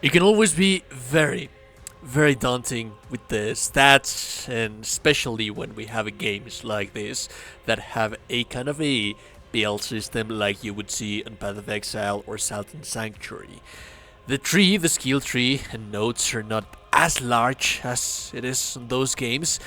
It can always be very daunting with the stats, and especially when we have games like this that have a kind of a build system like you would see on Path of Exile or Southern Sanctuary. The skill tree and nodes are not as large as it is in those games,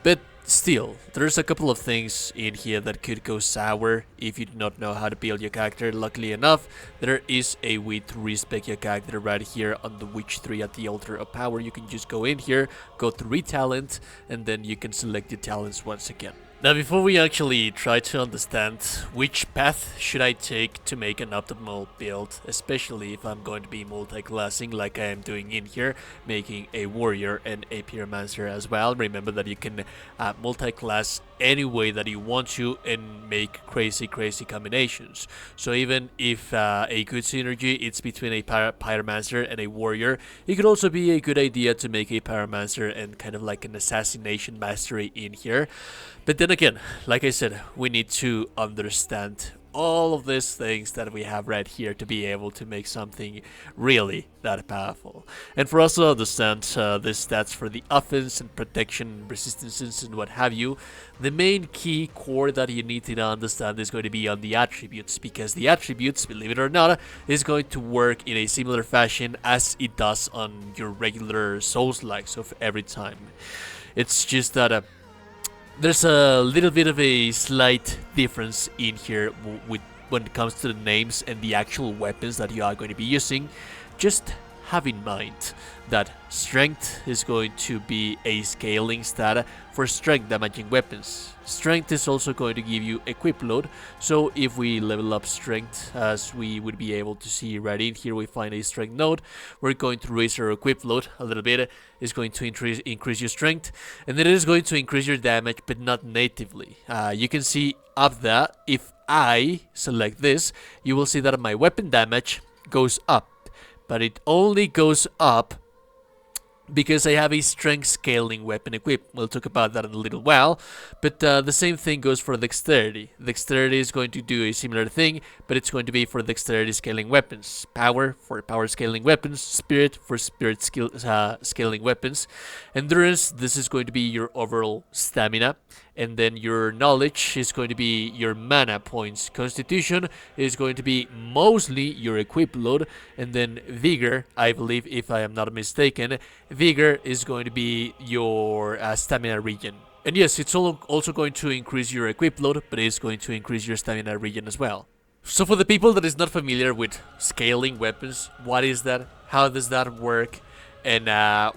but still, there's a couple of things in here that could go sour if you do not know how to build your character. Luckily enough, there is a way to respec your character right here on the Witch 3 at the Altar of Power. You can just go in here, go to retalent, and then you can select your talents once again. Now, before we actually try to understand which path should I take to make an optimal build, especially if I'm going to be multi-classing like I am doing in here, making a warrior and a pyromancer as well. Remember that you can multi-class any way that you want to and make crazy combinations. So even if a good synergy it's between a pyromancer and a warrior, it could also be a good idea to make a pyromancer and kind of like an assassination mastery in here. But then again, like I said, we need to understand all of these things that we have right here to be able to make something really that powerful. And for us to understand the stats for the offense and protection, resistances and what have you, the main key core that you need to understand is going to be on the attributes, because the attributes, believe it or not, is going to work in a similar fashion as it does on your regular Souls-likes of every time. It's just that there's a little bit of a slight difference in here with when it comes to the names and the actual weapons that you are going to be using. Just have in mind that strength is going to be a scaling stat for strength damaging weapons. Strength is also going to give you equip load, so if we level up strength, as we would be able to see right in here, we find a strength node, we're going to raise our equip load a little bit. It's going to increase your strength, and then it is going to increase your damage, but not natively. You can see up there, if I select this, you will see that my weapon damage goes up, but it only goes up because I have a strength scaling weapon equipped. We'll talk about that in a little while, but the same thing goes for dexterity. Dexterity is going to do a similar thing, but it's going to be for dexterity scaling weapons, power for power scaling weapons, spirit for spirit scaling weapons, endurance, this is going to be your overall stamina, and then your knowledge is going to be your mana points. Constitution is going to be mostly your equip load, and then vigor, I believe, if I am not mistaken, vigor is going to be your stamina regen. And yes, it's also going to increase your equip load, but it's going to increase your stamina regen as well. So for the people that is not familiar with scaling weapons, what is that? How does that work? And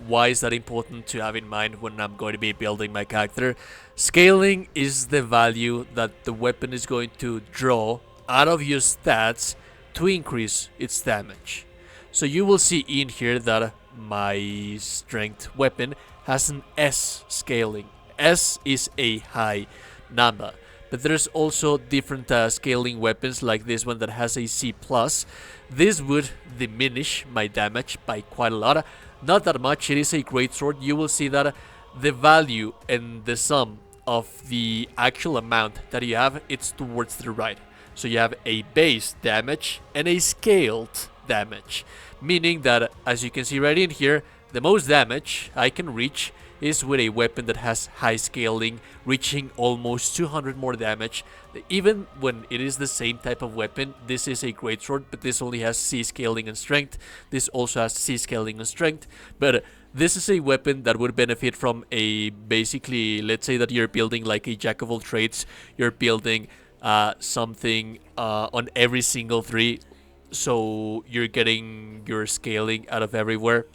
why is that important to have in mind when I'm going to be building my character? Scaling is the value that the weapon is going to draw out of your stats to increase its damage. So you will see in here that my strength weapon has an S scaling. S is a high number. But there's also different scaling weapons like this one that has a C+. This would diminish my damage by quite a lot. Not that much, it is a great sword. You will see that the value and the sum of the actual amount that you have, it's towards the right. So you have a base damage and a scaled damage. Meaning that, as you can see right in here, the most damage I can reach is with a weapon that has high scaling, reaching almost 200 more damage. Even when it is the same type of weapon, this is a great sword, but this only has C scaling and strength. This also has C scaling and strength, but this is a weapon that would benefit from a, basically, let's say that you're building like a jack of all trades, you're building something on every single 3, so you're getting your scaling out of everywhere.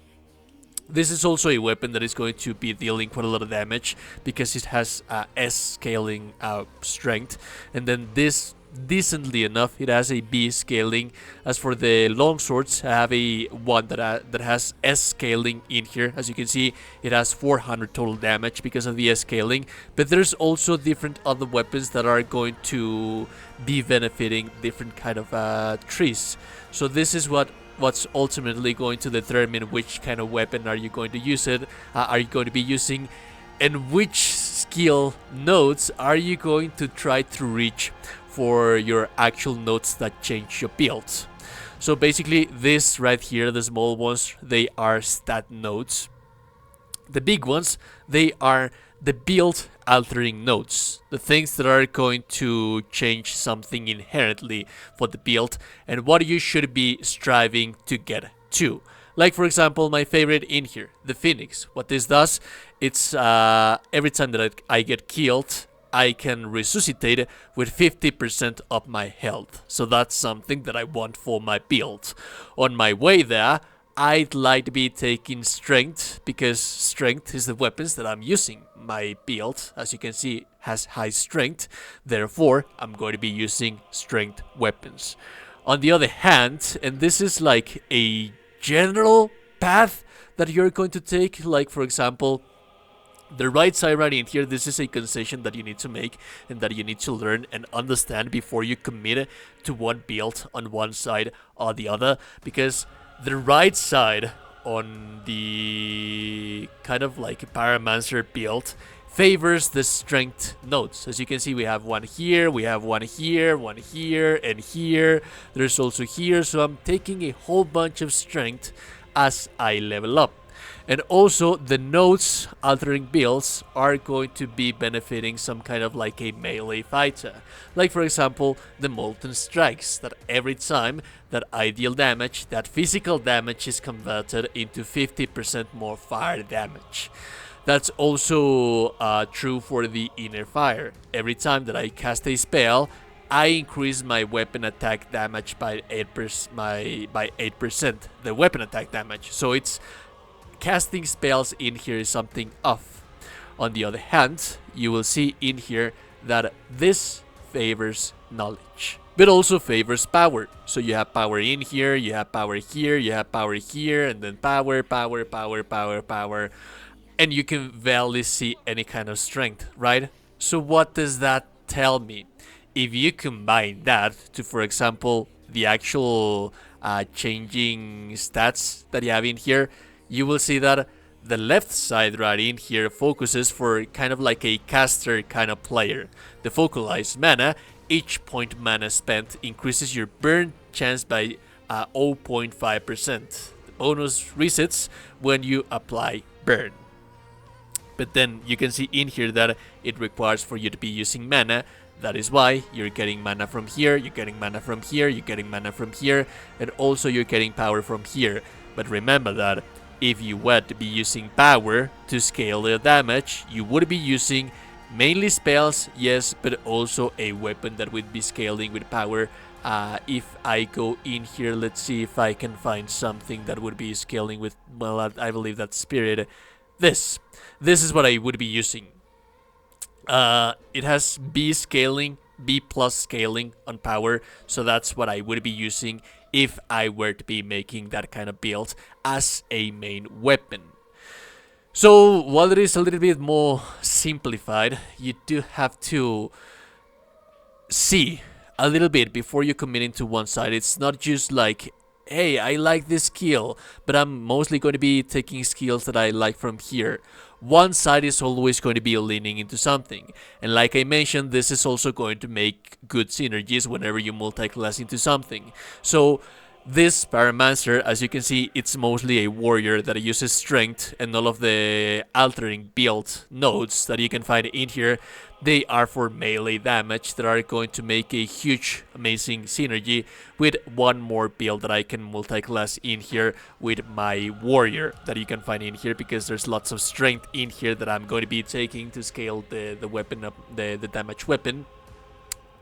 This is also a weapon that is going to be dealing quite a lot of damage because it has S scaling strength, and then this, decently enough, it has a B scaling. As for the long swords, I have a one that has S scaling in here. As you can see, it has 400 total damage because of the S scaling. But there's also different other weapons that are going to be benefiting different kind of trees. So this is what's ultimately going to determine which kind of weapon are you going to use are you going to be using, and which skill nodes are you going to try to reach for your actual nodes that change your build. So basically this right here, the small ones, they are stat nodes. The big ones, they are the build altering nodes, the things that are going to change something inherently for the build and what you should be striving to get to. Like for example, my favorite in here, the Phoenix. What this does, it's every time that I get killed, I can resuscitate with 50% of my health. So that's something that I want for my build. On my way there, I'd like to be taking strength, because strength is the weapons that I'm using. My build, as you can see, has high strength. Therefore, I'm going to be using strength weapons. On the other hand, and this is like a general path that you're going to take, like for example, the right side right in here, this is a concession that you need to make and that you need to learn and understand before you commit to one build on one side or the other, because the right side on the kind of like Pyromancer build favors the strength nodes. As you can see, we have one here, we have one here, one here, and here. There's also here, so I'm taking a whole bunch of strength as I level up. And also, the nodes altering builds are going to be benefiting some kind of like a melee fighter. Like for example, the Molten Strikes, that every time that I deal damage, that physical damage is converted into 50% more fire damage. That's also true for the Inner Fire. Every time that I cast a spell, I increase my weapon attack damage by 8%, the weapon attack damage. So it's casting spells in here is something off. On the other hand, you will see in here that this favors knowledge, but also favors power. So you have power in here, you have power here, you have power here, and then power, power, power, power, power. And you can barely see any kind of strength, right? So what does that tell me? If you combine that to, for example, the actual changing stats that you have in here, you will see that the left side right in here focuses for kind of like a caster kind of player. The focalized mana, each point mana spent increases your burn chance by 0.5%. The bonus resets when you apply burn. But then you can see in here that it requires for you to be using mana. That is why you're getting mana from here, you're getting mana from here, you're getting mana from here, and also you're getting power from here. But remember that if you were to be using power to scale the damage, you would be using mainly spells, yes, but also a weapon that would be scaling with power. If I go in here, let's see if I can find something that would be scaling with, well, I believe that's Spirit. This is what I would be using. It has B scaling, B plus scaling on power, so that's what I would be using if I were to be making that kind of build as a main weapon. So while it is a little bit more simplified, you do have to see a little bit before you commit into one side. It's not just like, hey, I like this skill, but I'm mostly going to be taking skills that I like from here. One side is always going to be leaning into something. And like I mentioned, this is also going to make good synergies whenever you multi-class into something. So this Pyromancer, as you can see, it's mostly a warrior that uses strength, and all of the altering build nodes that you can find in here, they are for melee damage that are going to make a huge, amazing synergy with one more build that I can multi-class in here with my warrior that you can find in here, because there's lots of strength in here that I'm going to be taking to scale the weapon up, the damage weapon.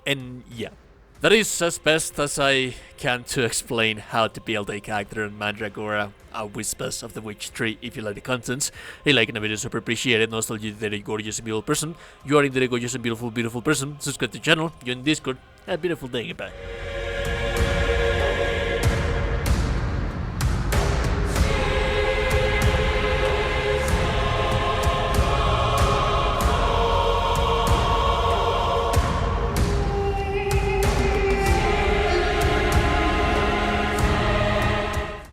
And yeah, that is as best as I can to explain how to build a character in Mandragora, a Whispers of the Witch Tree. If you like the content, a like in the video is super appreciated. And also, you're a gorgeous and beautiful person. You are indeed a gorgeous and beautiful, beautiful person. Subscribe to the channel, join Discord. Have a beautiful day, goodbye.